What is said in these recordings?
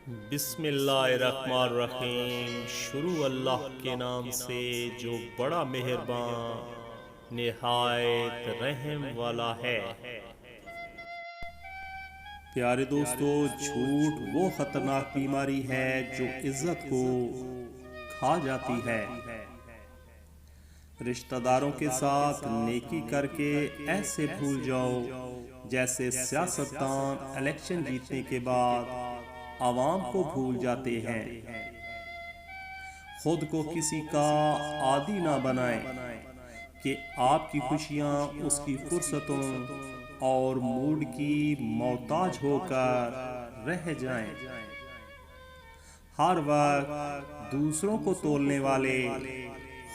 بسم اللہ الرحمن الرحیم۔ شروع اللہ کے نام سے جو بڑا مہربان نہایت رحم والا ہے۔ پیارے دوستو، جھوٹ وہ خطرناک بیماری ہے جو عزت کو کھا جاتی ہے۔ رشتہ داروں کے ساتھ نیکی کر کے ایسے بھول جاؤ جیسے سیاستدان الیکشن جیتنے کے بعد عوام کو بھول جاتے ہیں۔ خود کو کسی کا عادی نہ بنائیں کہ آپ کی خوشیاں اس کی فرصتوں اور موڈ کی محتاج ہو کر رہ جائیں۔ ہر وقت دوسروں کو تولنے والے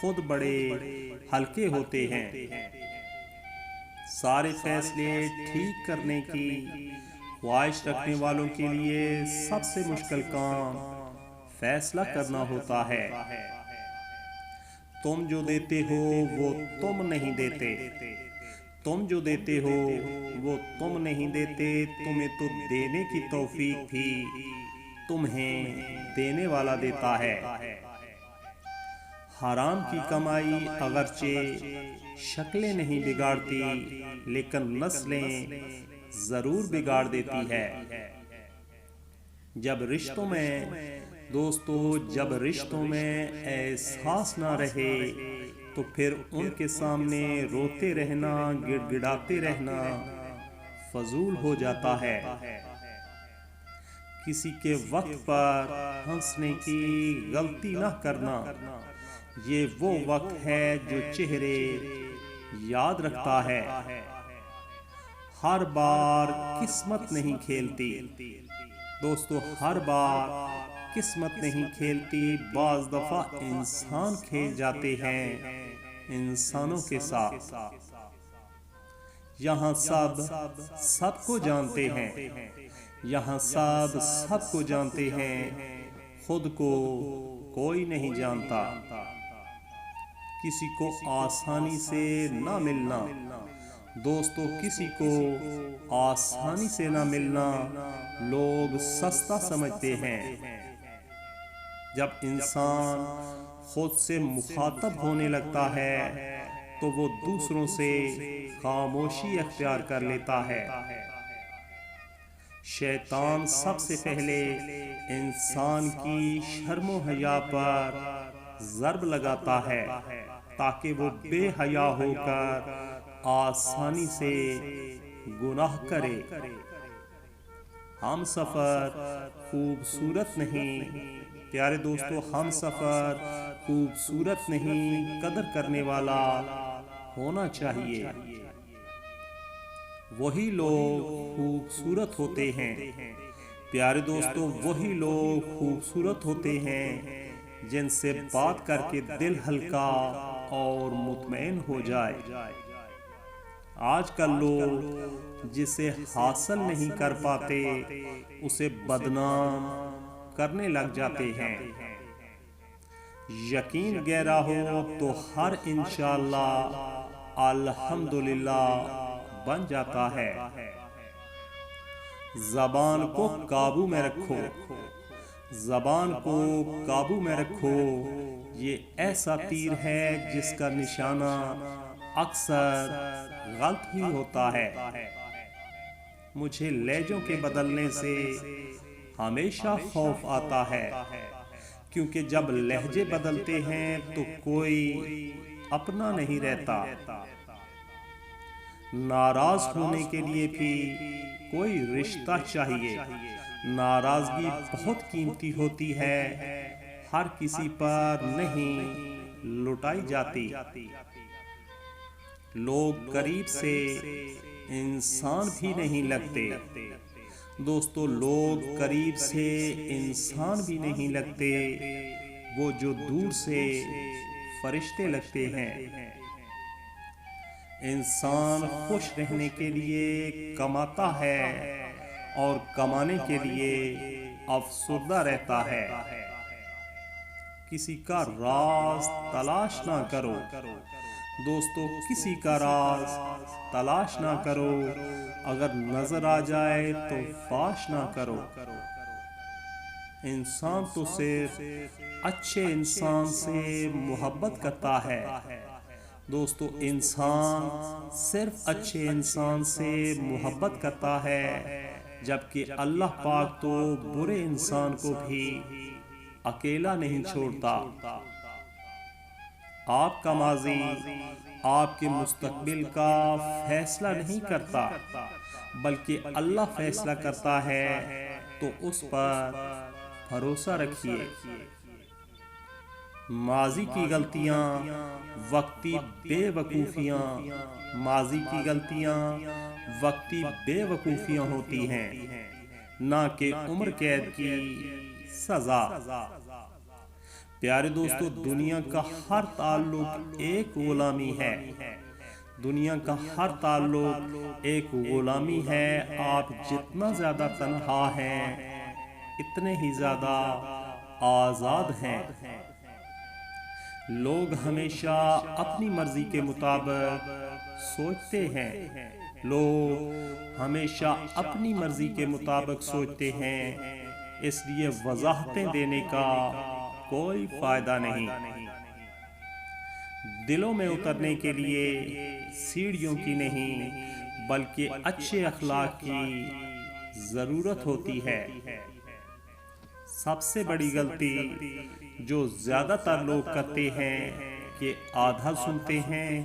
خود بڑے ہلکے ہوتے ہیں۔ سارے فیصلے ٹھیک کرنے کی خواہش رکھنے والوں کے لیے سب سے مشکل کام فیصلہ کرنا ہوتا ہے۔ تم جو دیتے ہو وہ تم نہیں دیتے، تم جو دیتے ہو وہ تم نہیں دیتے، تمہیں تو دینے کی توفیق بھی تمہیں دینے والا دیتا ہے۔ حرام کی کمائی اگرچہ شکلیں نہیں بگاڑتی لیکن نسلیں ضرور بگاڑ دیتی ہے۔ جب رشتوں میں احساس نہ رہے تو پھر ان کے سامنے روتے رہنا، گڑ گڑاتے رہنا فضول ہو جاتا ہے۔ کسی کے وقت پر ہنسنے کی غلطی نہ کرنا، یہ وہ وقت ہے جو چہرے یاد رکھتا ہے۔ ہر بار قسمت نہیں کھیلتی دوستو، ہر بار قسمت نہیں کھیلتی، بعض دفعہ انسان کھیل جاتے ہیں انسانوں کے ساتھ۔ یہاں سب کو جانتے ہیں، یہاں سب کو جانتے ہیں، خود کو کوئی نہیں جانتا۔ کسی کو آسانی سے نہ ملنا دوستو، کسی کو آسانی سے نہ ملنا لوگ سستا سمجھتے ہیں۔ جب انسان خود سے مخاطب ہونے لگتا ہے تو وہ دوسروں سے خاموشی اختیار کر لیتا ہے۔ شیطان سب سے پہلے انسان کی شرم و حیا پر ضرب لگاتا ہے تاکہ وہ بے حیا ہو کر آسانی سے گناہ کرے۔ ہم سفر خوبصورت نہیں پیارے دوستو، ہم سفر خوبصورت نہیں، قدر کرنے والا ہونا چاہیے۔ وہی لوگ خوبصورت ہوتے ہیں پیارے دوستو، وہی لوگ خوبصورت ہوتے ہیں جن سے بات کر کے دل ہلکا اور مطمئن ہو جائے۔ آج کل لوگ جسے حاصل نہیں کر پاتے اسے بدنام کرنے لگ جاتے ہیں۔ یقین گہرا ہو تو ہر انشاءاللہ الحمدللہ بن جاتا ہے۔ زبان کو قابو میں رکھو، زبان کو قابو میں رکھو، یہ ایسا تیر ہے جس کا نشانہ اکثر غلط ہی ہوتا ہے۔ مجھے لہجوں کے بدلنے سے ہمیشہ خوف آتا ہے، کیونکہ جب لہجے بدلتے ہیں تو کوئی اپنا نہیں رہتا۔ ناراض ہونے کے لیے بھی کوئی رشتہ چاہیے۔ ناراضگی بہت قیمتی ہوتی ہے، ہر کسی پر نہیں لٹائی جاتی۔ لوگ قریب سے انسان بھی نہیں لگتے دوستو، لوگ قریب سے انسان بھی نہیں لگتے، وہ جو دور سے فرشتے لگتے ہیں۔ انسان خوش رہنے کے لیے کماتا ہے اور کمانے کے لیے افسردہ رہتا ہے۔ کسی کا راز تلاش نہ کرو دوستو، کسی کا راز تلاش نہ کرو، اگر نظر آ جائے تو فاش نہ کرو۔ انسان تو صرف اچھے انسان سے محبت کرتا ہے۔ دوستو، انسان صرف اچھے انسان سے محبت کرتا ہے، جبکہ اللہ پاک تو برے انسان کو بھی اکیلا نہیں چھوڑتا۔ آپ کا ماضی آپ کے مستقبل کا فیصلہ نہیں کرتا، بلکہ اللہ فیصلہ کرتا ہے، تو اس پر بھروسہ رکھیے۔ ماضی کی غلطیاں وقتی بے وقوفیاں ہوتی ہیں، نہ کہ عمر قید کی سزا۔ پیارے دوستو، دنیا کا ہر تعلق ایک غلامی ہے۔ دنیا کا ہر تعلق ایک غلامی ہے۔ آپ جتنا زیادہ تنہا ہیں، اتنے ہی زیادہ آزاد ہیں۔ لوگ ہمیشہ اپنی مرضی کے مطابق سوچتے ہیں، اس لیے وضاحتیں دینے کا کوئی فائدہ نہیں۔ دلوں میں اترنے کے لیے سیڑھیوں کی نہیں، بلکہ اچھے اخلاق کی ضرورت ہوتی ہے۔ سب سے بڑی غلطی جو زیادہ تر لوگ کرتے ہیں کہ آدھا سنتے ہیں،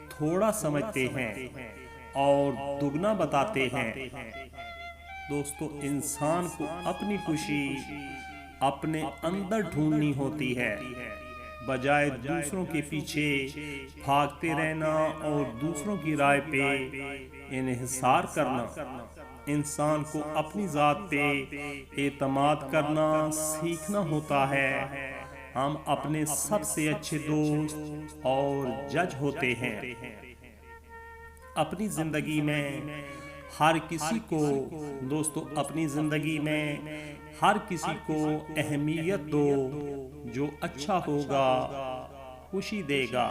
تھوڑا سمجھتے ہیں اور دگنا بتاتے ہیں۔ دوستو، انسان کو اپنی خوشی اپنے اندر ڈھونڈنی ہوتی ہے، بجائے دوسروں کے پیچھے بھاگتے رہنا اور دوسروں کی رائے پہ انحصار کرنا۔ انسان کو اپنی ذات پہ اعتماد کرنا سیکھنا ہوتا ہے۔ ہم اپنے سب سے اچھے دوست اور جج ہوتے ہیں۔ اپنی زندگی میں ہر کسی کو اہمیت دو۔ جو اچھا ہوگا خوشی دے گا،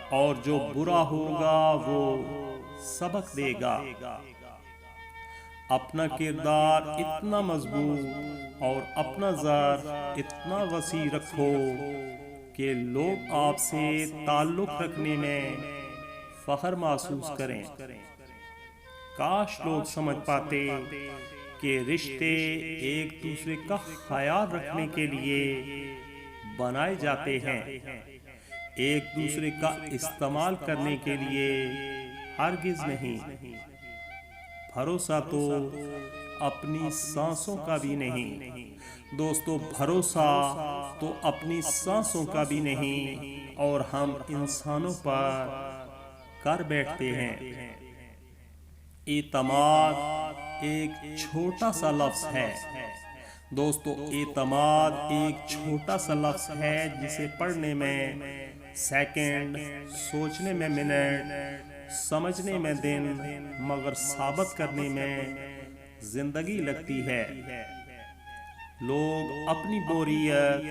اور جو برا ہوگا وہ سبق دے گا۔ اپنا کردار اتنا مضبوط اور اپنا ذر اتنا وسیع رکھو کہ لوگ آپ سے تعلق رکھنے میں فخر محسوس کریں۔ کاش لوگ سمجھ پاتے کہ رشتے ایک دوسرے کا خیال رکھنے کے لیے بنائے جاتے ہیں، ایک دوسرے کا استعمال کرنے کے لیے ہرگز نہیں۔ بھروسہ تو اپنی سانسوں کا بھی نہیں۔ دوستو، بھروسہ تو اپنی سانسوں کا بھی نہیں، اور ہم انسانوں پر کر بیٹھتے ہیں۔ اعتماد ایک چھوٹا سا لفظ ہے۔ دوستو، اعتماد ایک چھوٹا سا لفظ ہے جسے پڑھنے میں سیکنڈ، سوچنے میں منٹ، سمجھنے میں دن، مگر ثابت کرنے میں زندگی لگتی ہے۔ لوگ اپنی بوریت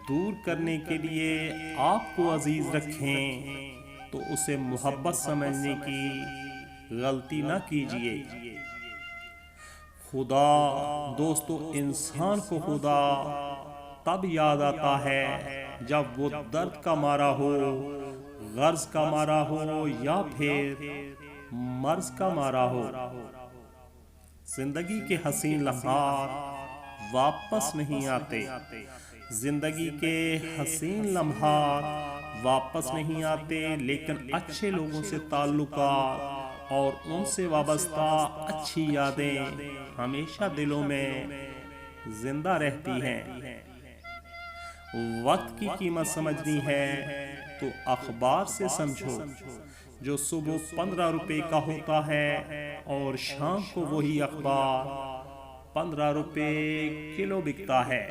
دور کرنے کے لیے آپ کو عزیز رکھیں تو اسے محبت سمجھنے کی غلطی نہ کیجیے۔ دوستو، انسان کو خدا تب یاد آتا ہے جب وہ درد کا مارا ہو، غرض کا مارا ہو، یا پھر مرض کا مارا ہو۔ زندگی کے حسین لمحات واپس نہیں آتے۔ لیکن اچھے لوگوں سے تعلقات اور ان سے وابستہ اچھی یادیں ہمیشہ دلوں میں زندہ رہتی ہیں۔ وقت کی قیمت سمجھنی ہے تو اخبار سے سمجھو، جو صبح 15 روپے کا ہوتا ہے اور شام کو وہی اخبار 15 روپے کلو بکتا ہے۔